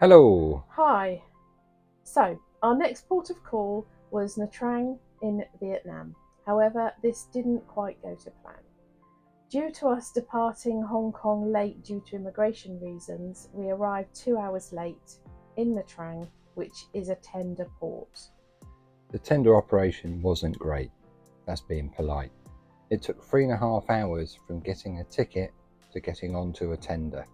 Hello. Hi. So, our next port of call was Nha Trang in Vietnam. However, this didn't quite go to plan. Due to us departing Hong Kong late due to immigration reasons, we arrived 2 hours late in Nha Trang, which is a tender port. The tender operation wasn't great, that's being polite. It took 3.5 hours from getting a ticket to getting onto a tender.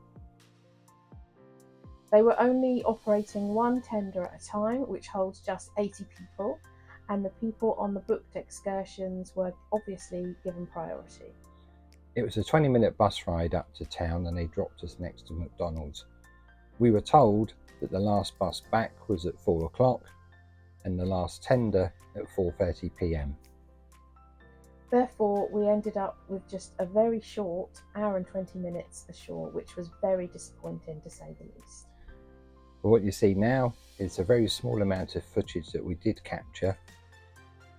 They were only operating one tender at a time, which holds just 80 people, and the people on the booked excursions were obviously given priority. It was a 20-minute bus ride up to town and they dropped us next to McDonald's. We were told that the last bus back was at 4 o'clock and the last tender at 4:30 p.m. Therefore, we ended up with just a very short hour and 20 minutes ashore, which was very disappointing to say the least. But what you see now is a very small amount of footage that we did capture.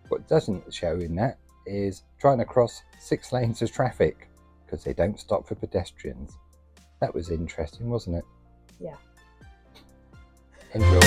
What doesn't show in that is trying to cross 6 lanes of traffic because they don't stop for pedestrians. That was interesting, wasn't it? Yeah. Enjoy.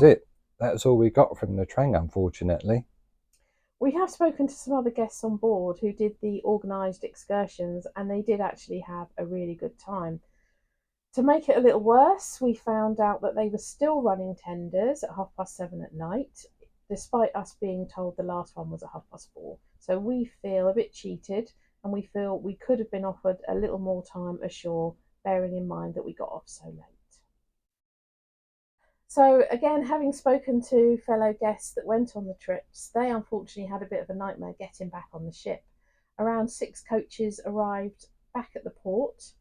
It. That's all we got from the Trang, unfortunately. We have spoken to some other guests on board who did the organised excursions, and they did actually have a really good time. To make it a little worse, we found out that they were still running tenders at 7:30 at night, despite us being told the last one was at 4:30. So we feel a bit cheated, and we feel we could have been offered a little more time ashore, bearing in mind that we got off so late. So again, having spoken to fellow guests that went on the trips, they unfortunately had a bit of a nightmare getting back on the ship. Around 6 coaches arrived back at the port,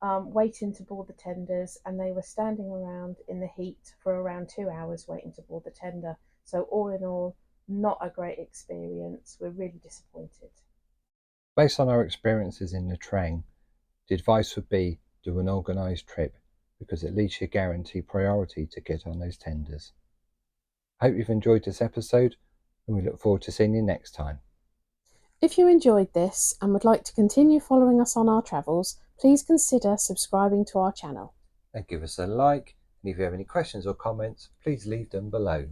waiting to board the tenders, and they were standing around in the heat for around 2 hours waiting to board the tender. So all in all, not a great experience. We're really disappointed. Based on our experiences in the Trang, the advice would be do an organised trip, because at least you guarantee priority to get on those tenders. I hope you've enjoyed this episode and we look forward to seeing you next time. If you enjoyed this and would like to continue following us on our travels, please consider subscribing to our channel. And give us a like, and if you have any questions or comments, please leave them below.